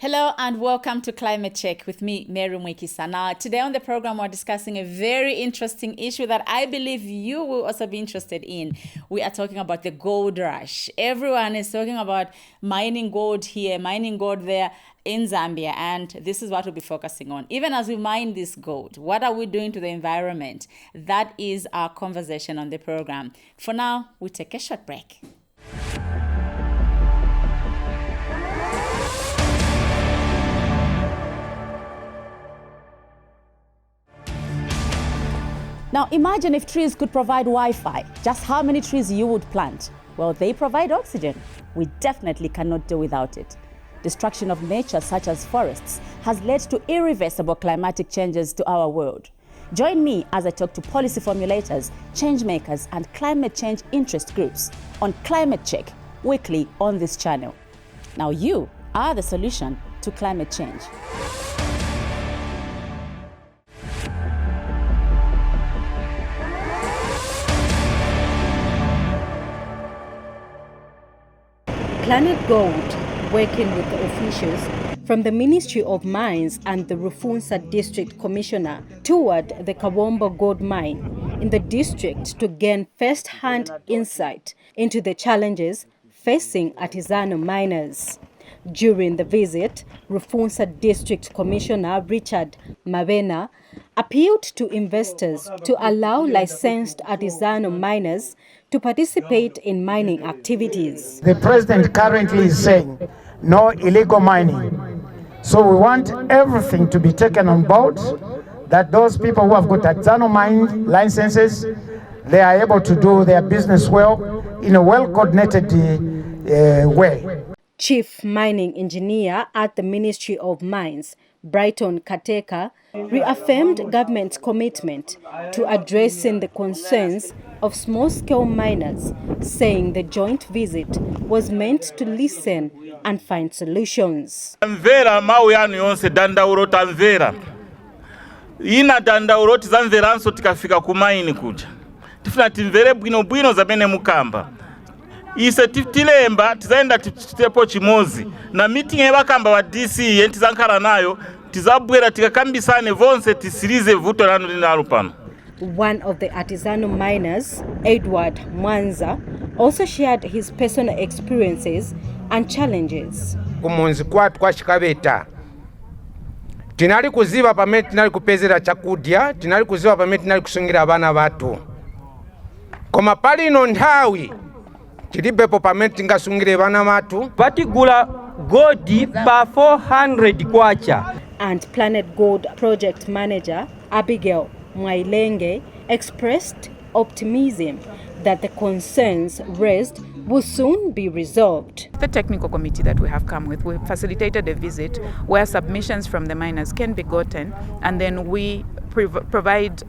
Hello and welcome to Climate Check with me, Mary Mwiikisa. Now, today on the program, we're discussing a very interesting issue that I believe you will also be interested in. We are talking about the gold rush. Everyone is talking about mining gold here, mining gold there in Zambia, and this is what we'll be focusing on. Even as we mine this gold, what are we doing to the environment? That is our conversation on the program. For now, we take a short break. Now imagine if trees could provide Wi-Fi, just how many trees you would plant? Well, they provide oxygen. We definitely cannot do without it. Destruction of nature such as forests has led to irreversible climatic changes to our world. Join me as I talk to policy formulators, change makers and climate change interest groups on Climate Check, weekly on this channel. Now you are the solution to climate change. Planet Gold, working with the officials from the Ministry of Mines and the Rufunsa District Commissioner, toured the Kawombo gold mine in the district to gain first-hand insight into the challenges facing artisanal miners. During the visit, Rufunsa District Commissioner Richard Mabena appealed to investors to allow licensed artisanal miners to participate in mining activities. The president currently is saying no illegal mining. So we want everything to be taken on board, that those people who have got artisanal mine licenses, they are able to do their business well in a well-coordinated way. Chief Mining Engineer at the Ministry of Mines, Brighton Kateka, reaffirmed government's commitment to addressing the concerns of small-scale miners, saying the joint visit was meant to listen and find solutions. Tanvera mau yanu yonse dandauro tanvera. Ina dandauro tizanveranso tikafika kumaini kuja. Tifuna timvere bwino zamene mukamba. Ise tilemba tizaenda titepo chimozi na meeting ebakamba wa DC yentizankara nayo tizabwera tikakambisane vonse tisirize vuto lanu linalo pano. One of the artisanal miners, Edward Mwanza, also shared his personal experiences and challenges. Kumunzi kwatu kwa Chikabeta tinali kuziva pamene tinali kupezera chakudya, tinali kuziva pamene tinali kusungira abana batu. Koma pali ino nthawi tilibepo pamene tingasungire bana batu patigula gold pa 400 kwacha. And Planet Gold project manager Abigail Mwailenge expressed optimism that the concerns raised will soon be resolved. The technical committee that we have come with, we facilitated a visit where submissions from the miners can be gotten, and then we provide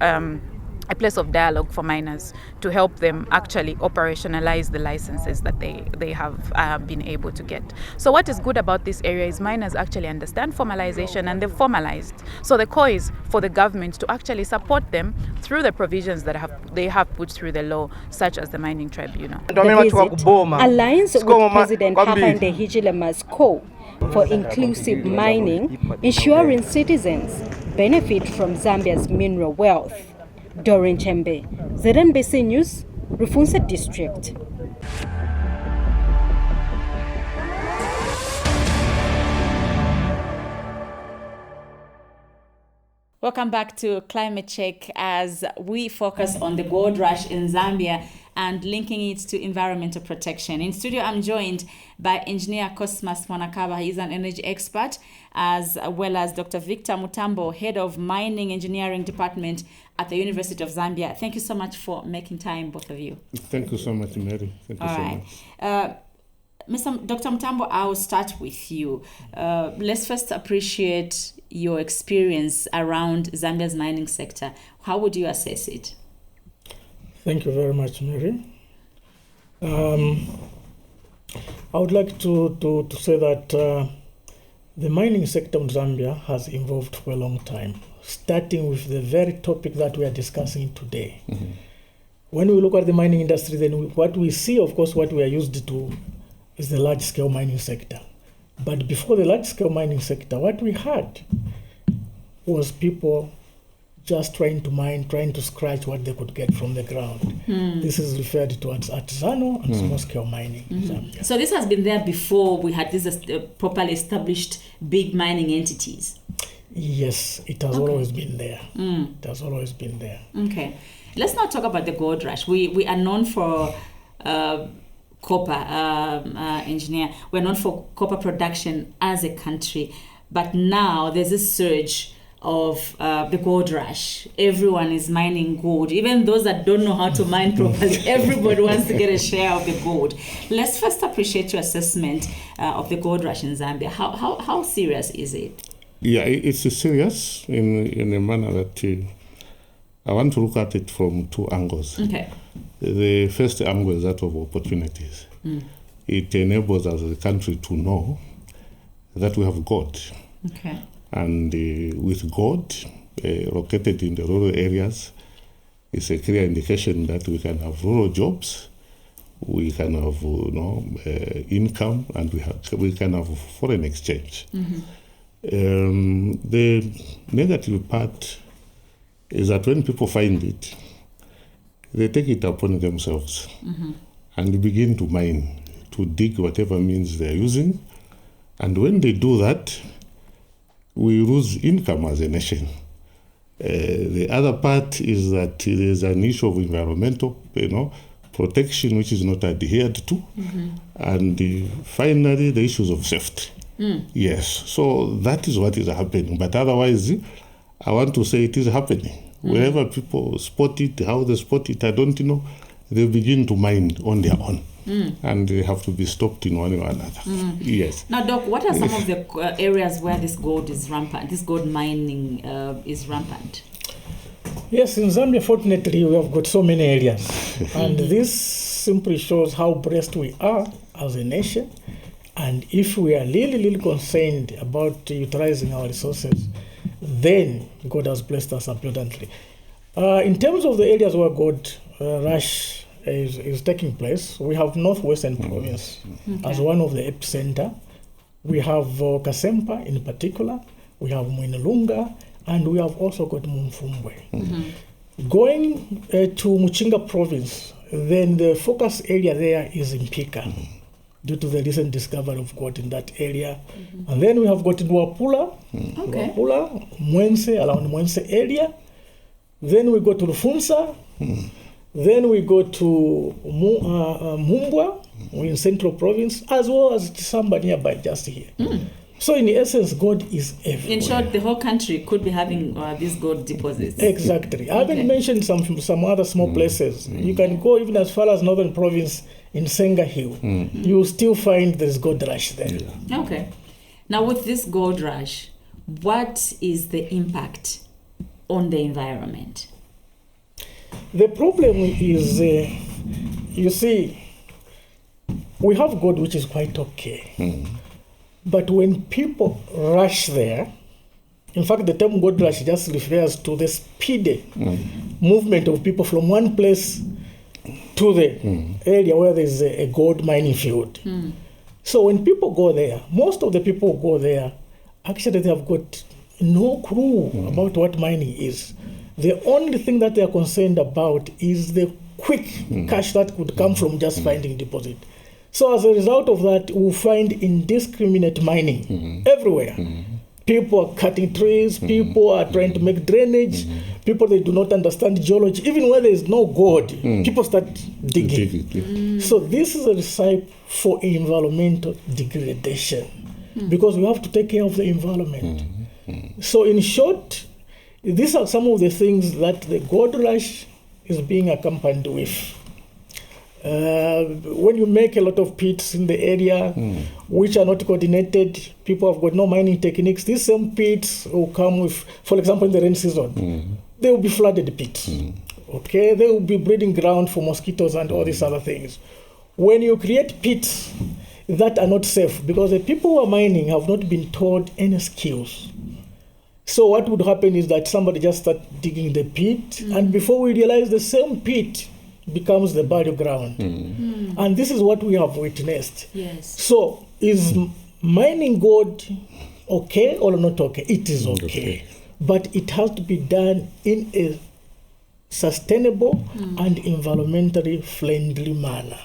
a place of dialogue for miners to help them actually operationalize the licenses that they have been able to get. So what is good about this area is miners actually understand formalization and they've formalized. So the call is for the government to actually support them through the provisions that they have put through the law, such as the Mining Tribunal. The visit aligns with President Hakainde Hichilema's call for inclusive mining, ensuring citizens benefit from Zambia's mineral wealth. Doreen Chembe, znbc News, Rufunsa District. Welcome back to Climate Check as we focus on the gold rush in Zambia and linking it to environmental protection. In studio, I'm joined by Engineer Cosmas Mwanakaba. He's an energy expert, as well as Dr. Victor Mutambo, Head of Mining Engineering Department at the University of Zambia. Thank you so much for making time, both of you. Thank you so much, Mary. Thank you so much. Dr. Mutambo, I will start with you. Let's first appreciate your experience around Zambia's mining sector. How would you assess it? Thank you very much, Mary. I would like to say that the mining sector in Zambia has evolved for a long time, starting with the very topic that we are discussing today. Mm-hmm. When we look at the mining industry, then what we see, of course, what we are used to is the large-scale mining sector. But before the large-scale mining sector, what we had was people just trying to mine, trying to scratch what they could get from the ground. This is referred to as artisanal and small-scale mining in Zambia. So this has been there before we had these properly established big mining entities? Yes, it has always been there. It has always been there. Okay. Let's now talk about the gold rush. We are known for copper, engineer. We're known for copper production as a country. But now there's a surge of the gold rush. Everyone is mining gold. Even those that don't know how to mine properly, everybody wants to get a share of the gold. Let's first appreciate your assessment of the gold rush in Zambia. How serious is it? Yeah, it's serious in a manner that I want to look at it from two angles. Okay. The first angle is that of opportunities. It enables us as a country to know that we have gold. Okay. And with gold located in the rural areas, it's a clear indication that we can have rural jobs, we can have income, and we can have foreign exchange. The negative part is that when people find it, they take it upon themselves and begin to mine, to dig whatever means they're using. And when they do that, we lose income as a nation. The other part is that there's an issue of environmental, protection, which is not adhered to. And finally, the issues of safety. Yes, so that is what is happening. But otherwise, I want to say it is happening. Wherever people spot it, how they spot it, I don't know, they begin to mine on their own. And they have to be stopped in one or another. Yes. Now, Doc, what are some of the areas where this gold is rampant, this gold mining is rampant? Yes, in Zambia, fortunately, we have got so many areas. And this simply shows how blessed we are as a nation. And if we are really concerned about utilizing our resources, then God has blessed us abundantly. In terms of the areas where gold rush is taking place, we have Northwestern Province as one of the epicenter. We have Kasempa in particular, we have Mwinilunga, and we have also got Mumfumbwe. Going to Muchinga Province, then the focus area there is in Pika, due to the recent discovery of gold in that area. And then we have got in Wapula, Mwense, around Mwense area. Then we go to Rufunsa. Then we go to Mumbwa in Central Province, as well as Chisamba nearby, just here. So in essence, gold is everywhere. In short, the whole country could be having these gold deposits. Exactly. I haven't mentioned some other small places. You can go even as far as Northern Province in Senga Hill. You will still find there's gold rush there. Okay. Now with this gold rush, what is the impact on the environment? The problem is, you see, we have gold which is quite okay. But when people rush there, in fact, the term gold rush just refers to the speedy movement of people from one place to the area where there's a gold mining field. So when people go there, most of the people who go there, actually they have got no clue about what mining is. The only thing that they are concerned about is the quick cash that could come from just finding deposit. So as a result of that, we'll find indiscriminate mining everywhere. People are cutting trees, people are trying to make drainage, people they do not understand geology. Even where there is no gold, people start digging. So this is a recipe for environmental degradation because we have to take care of the environment. So in short, these are some of the things that the gold rush is being accompanied with. When you make a lot of pits in the area which are not coordinated, people have got no mining techniques. These same pits will come with, for example, in the rain season, they will be flooded pits. Okay, they will be breeding ground for mosquitoes and all these other things. When you create pits that are not safe, because the people who are mining have not been taught any skills. So what would happen is that somebody just start digging the pit, and before we realize, the same pit becomes the burial ground. And this is what we have witnessed. Yes. So is mining gold, okay or not okay? It is okay. But it has to be done in a sustainable and environmentally friendly manner.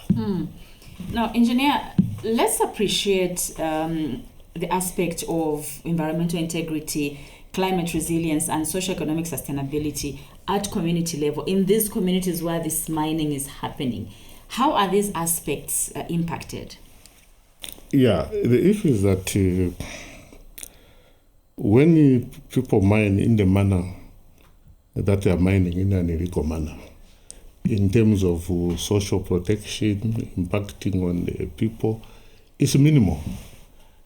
Now, engineer, let's appreciate the aspect of environmental integrity, climate resilience, and socioeconomic sustainability at community level in these communities where this mining is happening. How are these aspects impacted? Yeah, the issue is that when people mine in the manner that they are mining in an illegal manner, in terms of social protection, impacting on the people, it's minimal.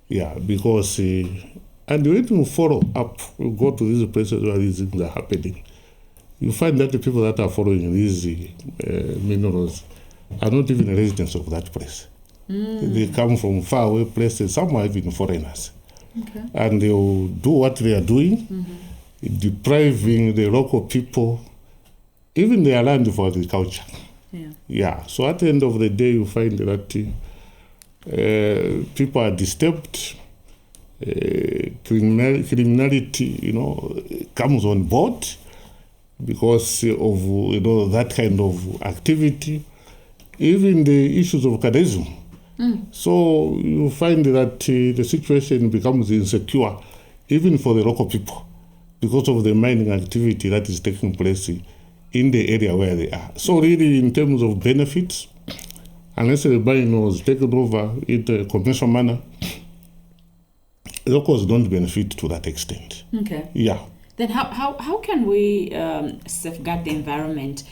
Yeah, because, and when you follow up, you go to these places where these things are happening, you find that the people that are following these minerals are not even residents of that place. They come from far away places, some are even foreigners. Okay. And they will do what they are doing, depriving the local people, even their land for agriculture. Yeah. So at the end of the day, you find that people are disturbed. Criminality, comes on board because of that kind of activity. Even the issues of cadasm. So you find that the situation becomes insecure, even for the local people, because of the mining activity that is taking place in the area where they are. So really, in terms of benefits, unless the mining was taken over in a commercial manner, locals don't benefit to that extent. Okay. Yeah. Then how can we safeguard the environment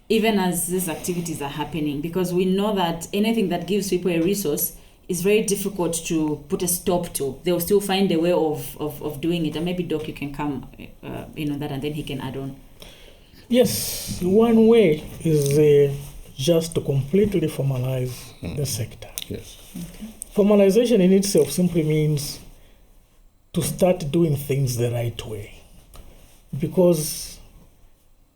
even as these activities are happening? Because we know that anything that gives people a resource is very difficult to put a stop to. They'll still find a way of doing it. And maybe Doc, you can come in on that and then he can add on. Yes, one way is just to completely formalize the sector. Yes. Okay. Formalization in itself simply means to start doing things the right way. Because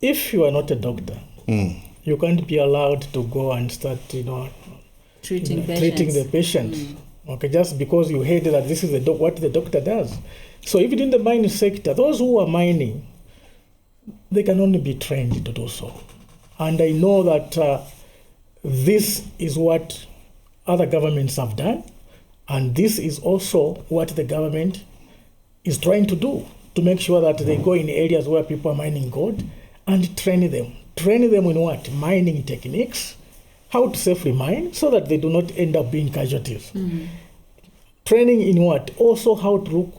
if you are not a doctor, you can't be allowed to go and start, treating the patient. Okay, just because you heard that this is what the doctor does. So even in the mining sector, those who are mining, they can only be trained to do so. And I know that this is what other governments have done, and this is also what the government is trying to do, to make sure that they go in areas where people are mining gold and train them. Train them in what? Mining techniques, how to safely mine so that they do not end up being casualties. Training in what? Also how to look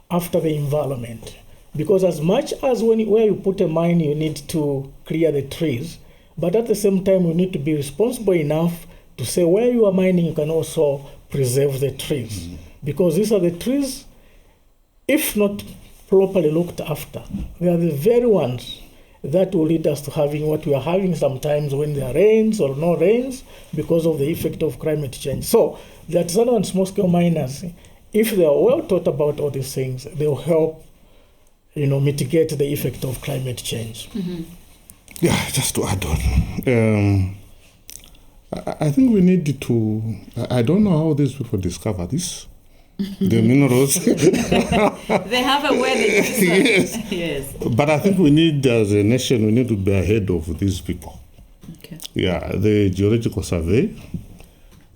after the environment. Because as much as where you put a mine, you need to clear the trees, but at the same time, you need to be responsible enough to say where you are mining, you can also preserve the trees. Because these are the trees, if not properly looked after, they are the very ones that will lead us to having what we are having sometimes when there are rains or no rains because of the effect of climate change. So the artisanal and small-scale miners, if they are well taught about all these things, they will help mitigate the effect of climate change. Yeah, just to add on. I think we need to, I don't know how these people discover this. The minerals. They have a way they do Yes. Yes. But I think we need, as a nation, we need to be ahead of these people. Okay. Yeah, the geological survey,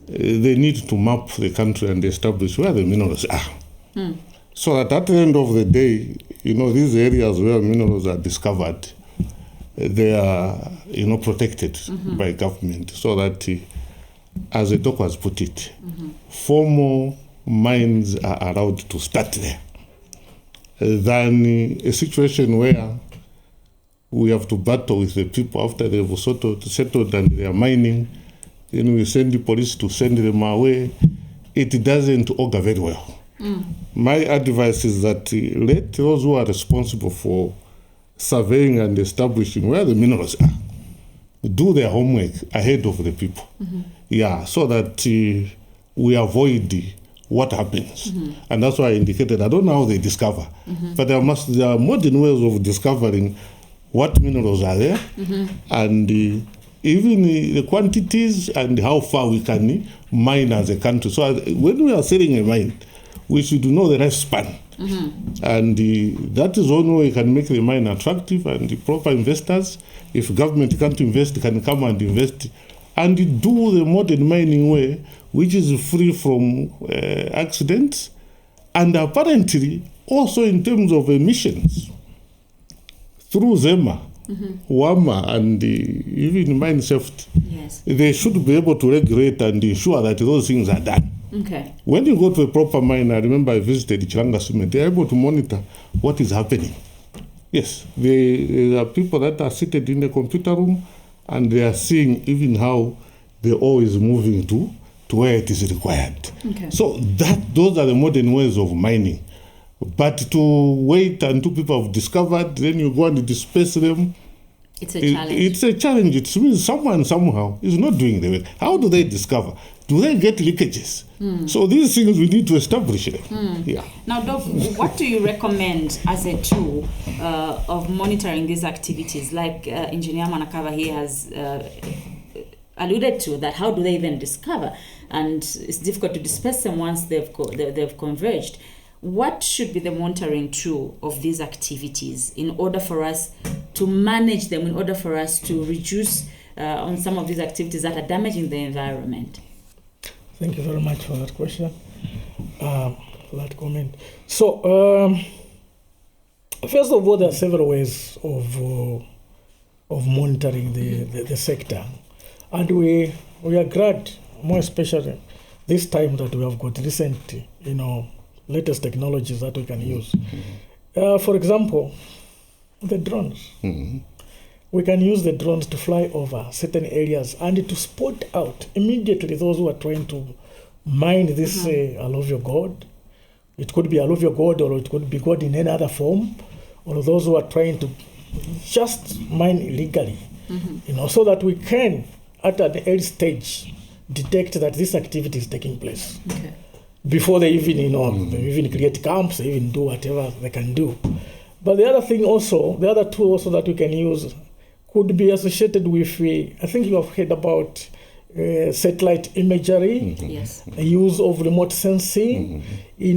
they need to map the country and establish where the minerals are. So that at the end of the day, these areas where minerals are discovered, they are, protected by government, so that, as the doc has put it, formal mines are allowed to start there, than a situation where we have to battle with the people after they've settled and they are mining, then we send the police to send them away. It doesn't augur very well. My advice is that let those who are responsible for surveying and establishing where the minerals are do their homework ahead of the people. Yeah, so that we avoid what happens. And that's why I indicated, I don't know how they discover, but there are modern ways of discovering what minerals are there, and even the quantities and how far we can mine as a country. So when we are selling a mine, we should know the lifespan. And that is one way we can make the mine attractive, and the proper investors, if government can't invest, can come and invest and do the modern mining way, which is free from accidents, and apparently also in terms of emissions through ZEMA, WAMA, and even mine safety. Yes. They should be able to regulate and ensure that those things are done. Okay. When you go to a proper mine, I remember I visited Chiranga Cement, they are able to monitor what is happening. Yes, there are people that are seated in the computer room and they are seeing even how the ore is moving to where it is required. Okay. So those are the modern ways of mining. But to wait until people have discovered, then you go and disperse them. It's a challenge. It's a challenge. It means someone somehow is not doing the work. How do they discover? Do they get leakages? So these things we need to establish them. Yeah. Now, Dov, what do you recommend as a tool of monitoring these activities? Like Engineer Manakava here has alluded to, that how do they even discover? And it's difficult to disperse them once they've converged. What should be the monitoring tool of these activities in order for us to manage them, in order for us to reduce on some of these activities that are damaging the environment? Thank you very much for that question, for that comment. So, first of all, there are several ways of monitoring the sector, and we are glad, more especially this time, that we have got recent, latest technologies that we can use. For example, the drones. We can use the drones to fly over certain areas and to spot out immediately those who are trying to mine this alluvial gold. It could be alluvial gold, or it could be gold in any other form, or those who are trying to just mine illegally, so that we can, at an early stage, detect that this activity is taking place. Okay. Before they even, they even create camps, they even do whatever they can do. But the other thing also, the other tool also that we can use could be associated with, I think you have heard about satellite imagery, Yes. use of remote sensing.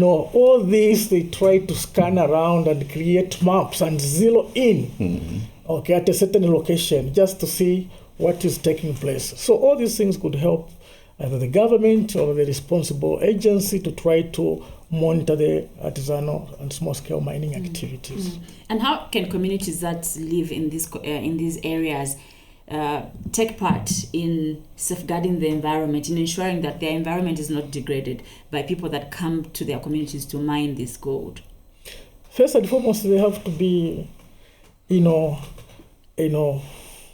All these, they try to scan around and create maps and zero in, at a certain location, just to see what is taking place. So all these things could help either the government or the responsible agency to try to monitor the artisanal and small-scale mining activities. And how can communities that live in these areas take part in safeguarding the environment, in ensuring that their environment is not degraded by people that come to their communities to mine this gold? First and foremost, they have to be,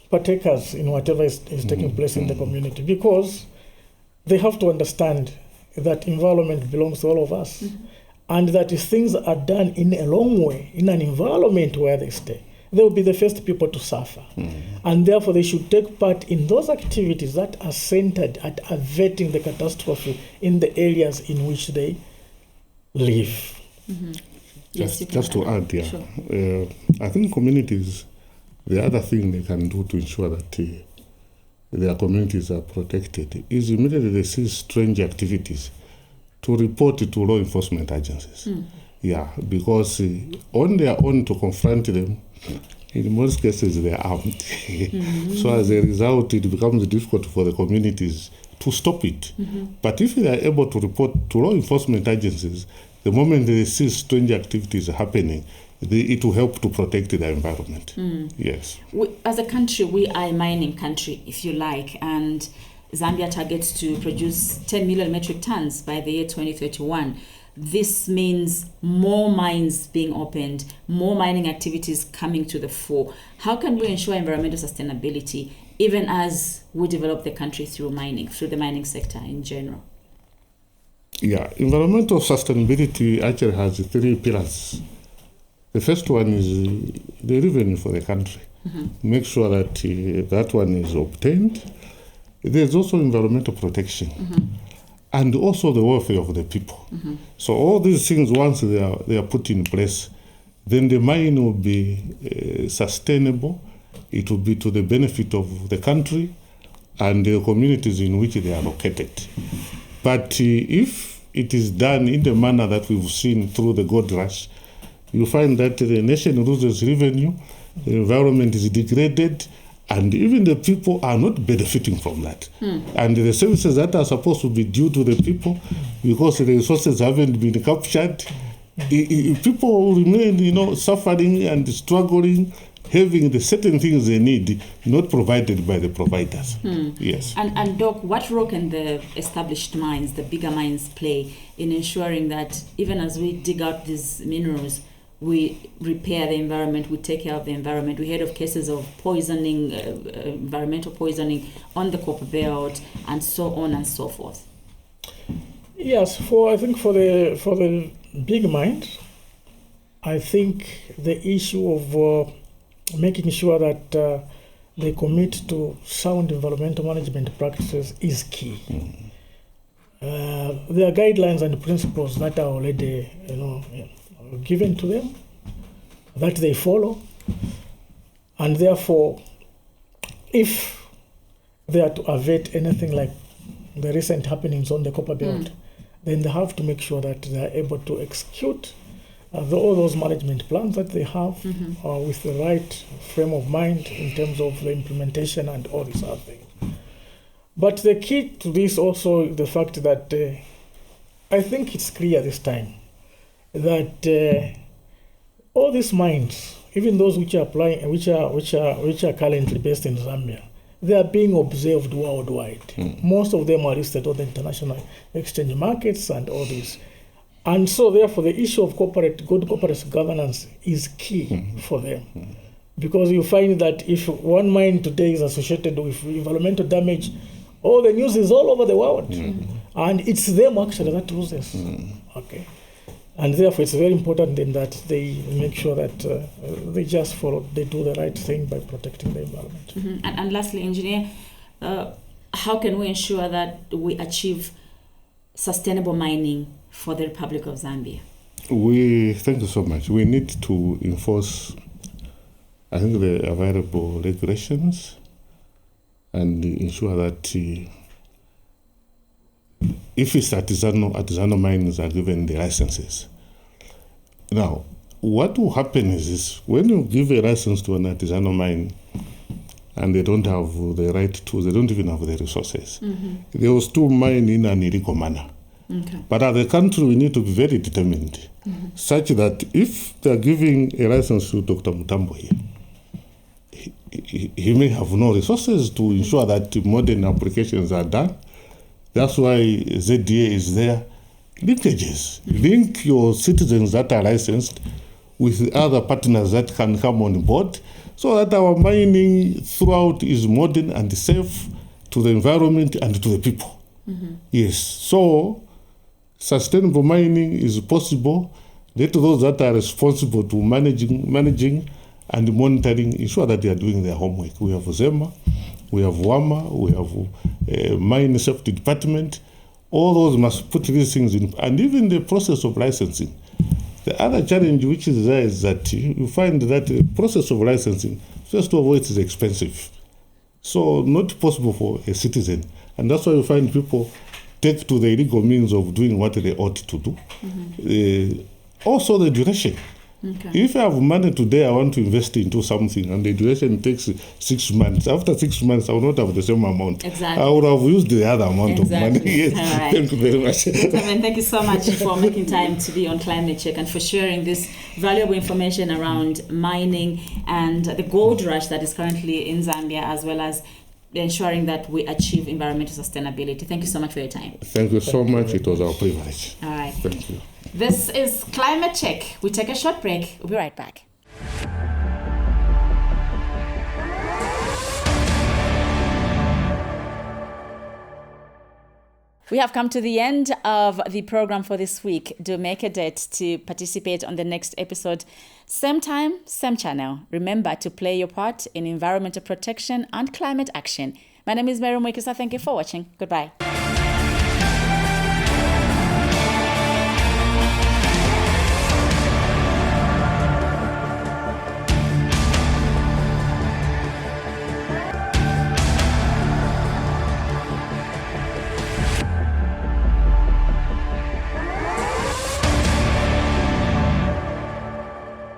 partakers in whatever is taking place in the community, because they have to understand that environment belongs to all of us, and that if things are done in a long way, in an environment where they stay, they will be the first people to suffer. And therefore, they should take part in those activities that are centered at averting the catastrophe in the areas in which they live. Yes, Just to add, Sure. I think communities, the other thing they can do to ensure that their communities are protected is immediately they see strange activities to report it to law enforcement agencies. Yeah, because on their own to confront them, in most cases they are armed. So as a result, it becomes difficult for the communities to stop it. But if they are able to report to law enforcement agencies, the moment they see strange activities happening, it will help to protect the environment. Yes. As a country, we are a mining country, if you like, and Zambia targets to produce 10 million metric tons by the year 2031. This means more mines being opened, more mining activities coming to the fore. How can we ensure environmental sustainability, even as we develop the country through mining, through the mining sector in general? Yeah, environmental sustainability actually has 3 pillars. The first one is the revenue for the country. Make sure that that one is obtained. There's also environmental protection, and also the welfare of the people. So all these things, once they are put in place, then the mine will be sustainable. It will be to the benefit of the country, and the communities in which they are located. But if it is done in the manner that we've seen through the gold rush, you find that the nation loses revenue, the environment is degraded, and even the people are not benefiting from that. And the services that are supposed to be due to the people, because the resources haven't been captured, people remain, suffering and struggling, having the certain things they need not provided by the providers. Yes. And Doc, what role can the established mines, the bigger mines, play in ensuring that even as we dig out these minerals, we repair the environment, we take care of the environment? We heard of cases of poisoning, environmental poisoning on the copper belt, and so on and so forth. Yes, I think for the big mines, I think the issue of making sure that they commit to sound environmental management practices is key. There are guidelines and principles that are already, given to them, that they follow, and therefore, if they are to avert anything like the recent happenings on the copper belt, then they have to make sure that they are able to execute all those management plans that they have with the right frame of mind in terms of the implementation and all these other things. But the key to this also is the fact that I think it's clear this time that all these mines, even those which are which are currently based in Zambia, they are being observed worldwide. Most of them are listed on the international exchange markets and all this. And so therefore the issue of good corporate governance is key for them. Because you find that if one mine today is associated with environmental damage, all the news is all over the world. And it's them actually that loses. Okay. And therefore it's very important then that they make sure that they do the right thing by protecting the environment. And lastly, Engineer, how can we ensure that we achieve sustainable mining for the Republic of Zambia? Thank you so much. We need to enforce, I think, the available regulations and ensure that if it's artisanal mines are given the licenses. Now, what will happen is this: when you give a license to an artisanal mine and they don't have the right tools, they don't even have the resources, they will still mine in an illegal manner. But as a country, we need to be very determined, such that if they're giving a license to Dr. Mutambo here, he may have no resources to ensure that modern applications are done. That's why ZDA is there. Linkages. Link your citizens that are licensed with other partners that can come on board so that our mining throughout is modern and safe to the environment and to the people. Yes. So sustainable mining is possible. Let those that are responsible to managing and monitoring ensure that they are doing their homework. We have ZEMA, we have WAMA, we have Mine Safety Department. All those must put these things in, and even the process of licensing. The other challenge which is there is that you find that the process of licensing, first of all, it is expensive. So not possible for a citizen. And that's why you find people take to the illegal means of doing what they ought to do. Also the duration. If I have money today, I want to invest into something, and the duration takes 6 months. After 6 months, I will not have the same amount. Exactly. I would have used the other amount of money. Yes. All right. Thank you very much. Gentlemen, thank you so much for making time to be on Climate Check and for sharing this valuable information around mining and the gold rush that is currently in Zambia, as well as ensuring that we achieve environmental sustainability. Thank you so much for your time. Thank you so much. It was our privilege. All right. Thank you. This is Climate Check. We take a short break. We'll be right back. We have come to the end of the program for this week. Do make a date to participate on the next episode. Same time, same channel. Remember to play your part in environmental protection and climate action. My name is Mary Mwiikisa. Thank you for watching. Goodbye.